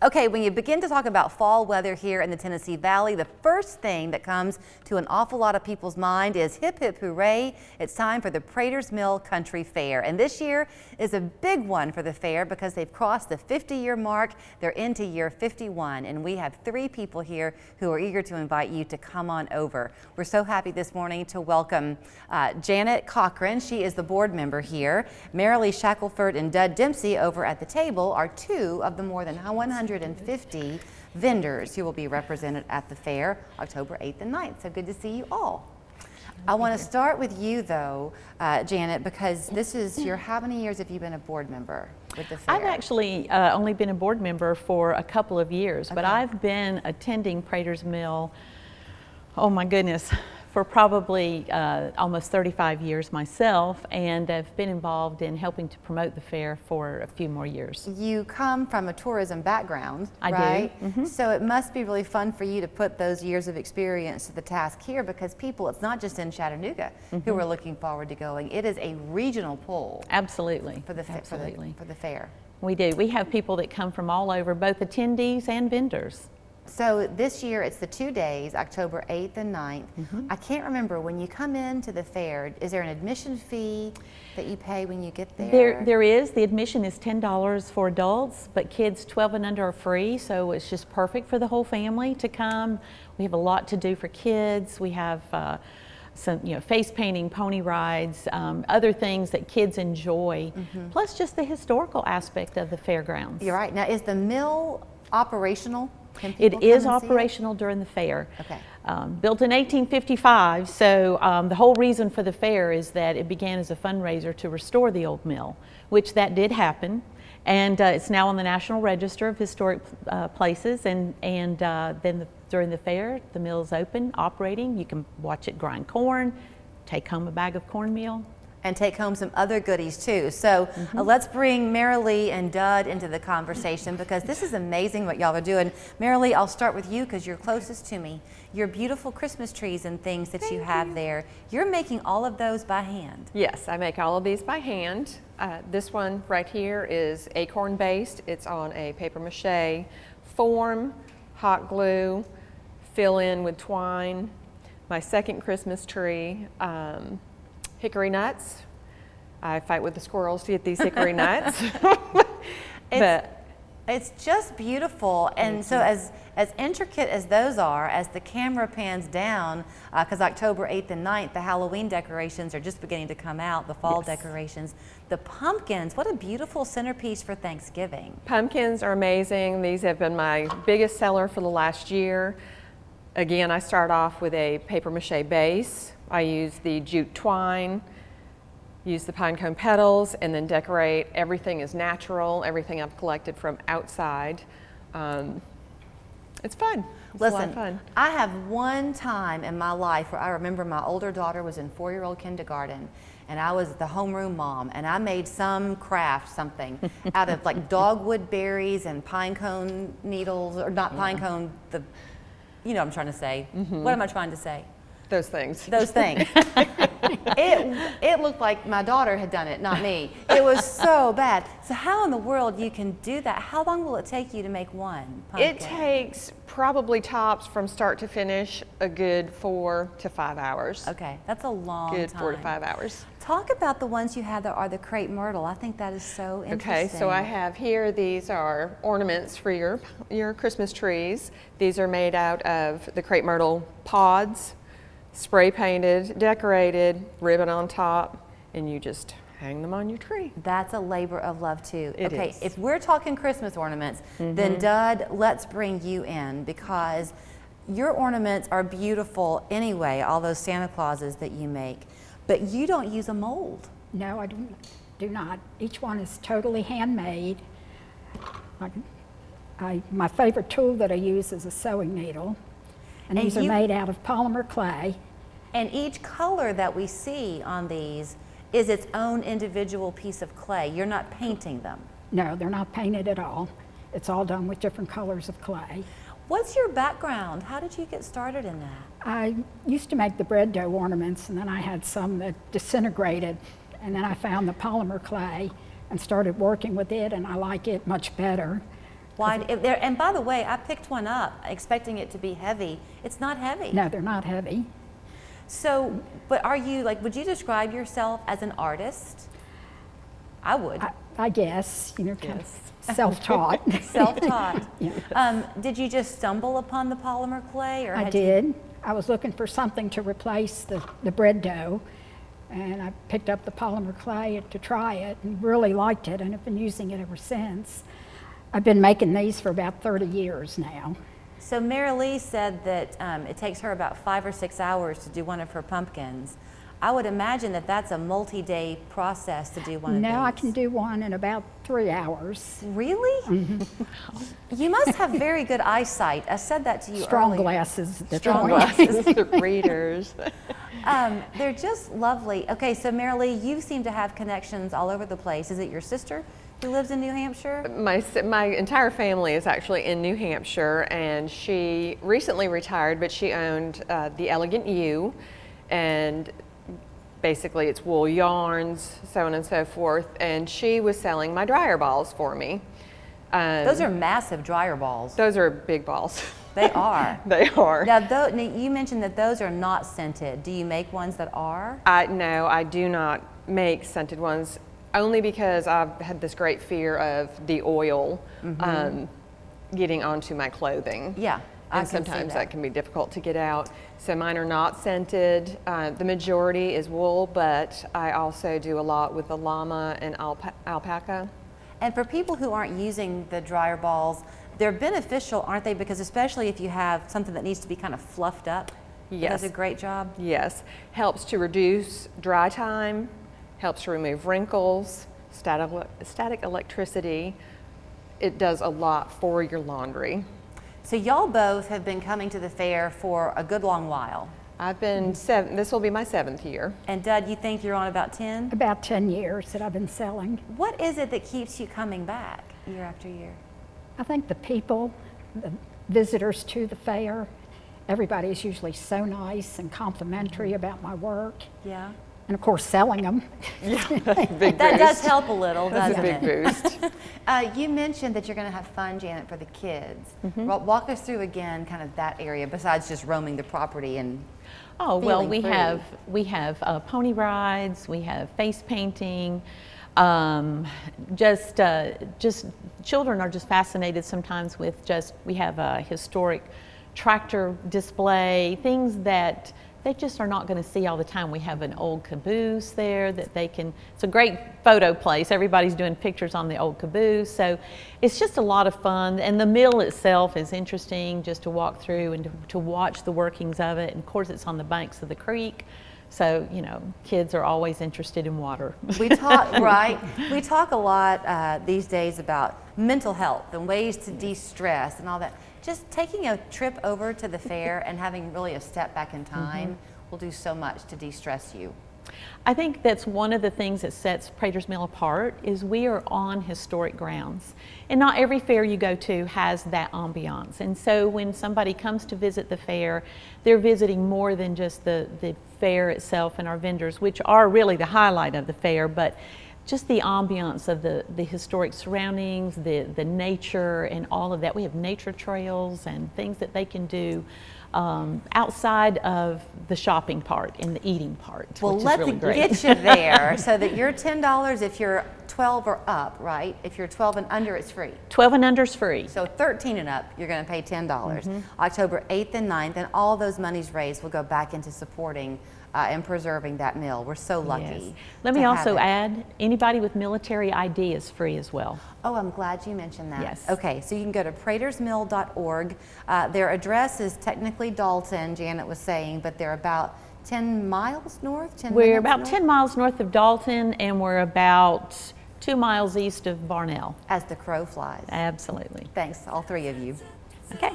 Okay, when you begin to talk about fall weather here in the Tennessee Valley, the first thing that comes to an awful lot of people's mind is hip hip hooray. It's time for the Praters Mill Country Fair. And this year is a big one for the fair because they've crossed the 50-year mark. They're into year 51. And we have 3 people here who are eager to invite you to come on over. We're so happy this morning to welcome Janet Cochran. She is the board member here. Marilee Shackelford and Dud Dempsey over at the table are 2 of the more than 150 vendors who will be represented at the fair October 8th and 9th. So good to see you all. I want to start with you though, Janet, because this is your, how many years have you been a board member with the fair? I've actually only been a board member for a couple of years, but I've been attending Praters Mill, oh my goodness, for probably almost 35 years myself, and I've been involved in helping to promote the fair for a few more years. You come from a tourism background, I right? do. Mm-hmm. So it must be really fun for you to put those years of experience to the task here, because people, it's not just in Chattanooga who are looking forward to going. It is a regional pull. Absolutely. For the fair. We do. We have people that come from all over, both attendees and vendors. So this year it's the 2 days, October 8th and 9th. I can't remember, when you come into the fair, is there an admission fee that you pay when you get there? There is. The admission is $10 for adults, but kids 12 and under are free, so it's just perfect for the whole family to come. We have a lot to do for kids. We have some, face painting, pony rides, other things that kids enjoy, plus just the historical aspect of the fairgrounds. You're right. Now, is the mill operational? It is operational during the fair. Okay. Built in 1855, so the whole reason for the fair is that it began as a fundraiser to restore the old mill, which that did happen, and it's now on the National Register of Historic Places, and then during the fair, the mill is open, operating. You can watch it grind corn, take home a bag of cornmeal, and take home some other goodies too. So let's bring Marilee and Dud into the conversation, because this is amazing what y'all are doing. Marilee, I'll start with you because you're closest to me. Your beautiful Christmas trees and things that you have there, you're making all of those by hand. Yes, I make all of these by hand. This one right here is acorn based. It's on a paper mache form, hot glue, fill in with twine. My second Christmas tree, hickory nuts. I fight with the squirrels to get these hickory nuts. It's just beautiful, and so as intricate as those are, as the camera pans down, because October 8th and 9th, the Halloween decorations are just beginning to come out, the fall decorations. The pumpkins, what a beautiful centerpiece for Thanksgiving. Pumpkins are amazing. These have been my biggest seller for the last year. Again, I start off with a paper mache base. I use the jute twine, use the pine cone petals, and then decorate. Everything is natural, everything I've collected from outside. It's fun. It's a lot of fun. I have one time in my life where I remember my older daughter was in 4-year-old kindergarten, and I was the homeroom mom, and I made some craft, something, out of like dogwood berries and pine cone needles, or not pine cone, you know what I'm trying to say. What am I trying to say? Those things. Those things. It looked like my daughter had done it, not me. It was so bad. So how in the world you can do that? How long will it take you to make one pumpkin? It takes probably tops from start to finish a good 4 to 5 hours. Okay, that's a long time. Good 4 to 5 hours. Talk about the ones you have that are the crepe myrtle. I think that is so interesting. Okay, so I have here, these are ornaments for your Christmas trees. These are made out of the crepe myrtle pods, spray painted, decorated, ribbon on top, and you just hang them on your tree. That's a labor of love too. It okay, is. If we're talking Christmas ornaments, then Dud, let's bring you in, because your ornaments are beautiful anyway, all those Santa Clauses that you make, but you don't use a mold. No, I do not. Each one is totally handmade. My favorite tool that I use is a sewing needle, and these are made out of polymer clay. And each color that we see on these is its own individual piece of clay. You're not painting them. No, they're not painted at all. It's all done with different colors of clay. What's your background? How did you get started in that? I used to make the bread dough ornaments, and then I had some that disintegrated, and then I found the polymer clay and started working with it, and I like it much better. Why? And by the way, I picked one up expecting it to be heavy. It's not heavy. No, they're not heavy. So, but are you, like, would you describe yourself as an artist? I would. I guess, you know, kind of self-taught. Self-taught. Yeah. Did you just stumble upon the polymer clay? Or I did. I was looking for something to replace the bread dough, and I picked up the polymer clay to try it and really liked it, and have been using it ever since. I've been making these for about 30 years now. So Mary Lee said that it takes her about 5 or 6 hours to do one of her pumpkins. I would imagine that that's a multi-day process to do one of these. Now I can do one in about 3 hours. Really? Mm-hmm. You must have very good eyesight. I said that to you Strong earlier. glasses. Strong glasses. The readers. They're just lovely. Okay, so Mary Lee, you seem to have connections all over the place. Is it your sister who lives in New Hampshire? My entire family is actually in New Hampshire, and she recently retired, but she owned the Elegant U, and basically it's wool yarns, so on and so forth, and she was selling my dryer balls for me. Those are massive dryer balls. Those are big balls. They are. They are. Now, you mentioned that those are not scented. Do you make ones that are? No, I do not make scented ones, only because I've had this great fear of the oil getting onto my clothing. Yeah. I And can see sometimes that can be difficult to get out. So mine are not scented. The majority is wool, but I also do a lot with the llama and alpaca. And for people who aren't using the dryer balls, they're beneficial, aren't they? Because especially if you have something that needs to be kind of fluffed up. Yes. It does a great job. Yes. Helps to reduce dry time, helps to remove wrinkles, static electricity. It does a lot for your laundry. So y'all both have been coming to the fair for a good long while. I've been this will be my 7th year. And Dud, you think you're on about 10? About 10 years that I've been selling. What is it that keeps you coming back year after year? I think the people, the visitors to the fair, everybody is usually so nice and complimentary about my work. Yeah. And of course, selling them. Yeah, that's a big That boost. does help a little, That's doesn't a big it? boost. You mentioned that you're going to have fun, Janet, for the kids. Well, walk us through again kind of that area besides just roaming the property and Oh, well, feeling we have pony rides, we have face painting, just children are just fascinated sometimes with we have a historic tractor display, things that they just are not going to see all the time. We have an old caboose there that it's a great photo place. Everybody's doing pictures on the old caboose. So it's just a lot of fun. And the mill itself is interesting just to walk through and to watch the workings of it. And of course, it's on the banks of the creek. So, you know, kids are always interested in water. we talk, right? We talk a lot these days about mental health and ways to de-stress and all that. Just taking a trip over to the fair and having really a step back in time will do so much to de-stress you. I think that's one of the things that sets Praters Mill apart is we are on historic grounds. And not every fair you go to has that ambiance. And so when somebody comes to visit the fair, they're visiting more than just the fair itself and our vendors, which are really the highlight of the fair, but just the ambiance of the historic surroundings, the nature and all of that. We have nature trails and things that they can do outside of the shopping part and the eating part, Well, which is let's really great. get you there so that you're $10 if you're 12 or up, right? If you're 12 and under, it's free. 12 and under is free. So 13 and up, you're going to pay $10. October 8th and 9th, and all those monies raised will go back into supporting and preserving that mill. We're so lucky. Yes. Let me also add, anybody with military ID is free as well. Oh, I'm glad you mentioned that. Yes. Okay, so you can go to pratersmill.org. Their address is technically Dalton, Janet was saying, but they're about 10 miles north? 10 We're minutes about north? 10 miles north of Dalton, and we're about 2 miles east of Barnell. As the crow flies. Absolutely. Thanks, all three of you. Okay.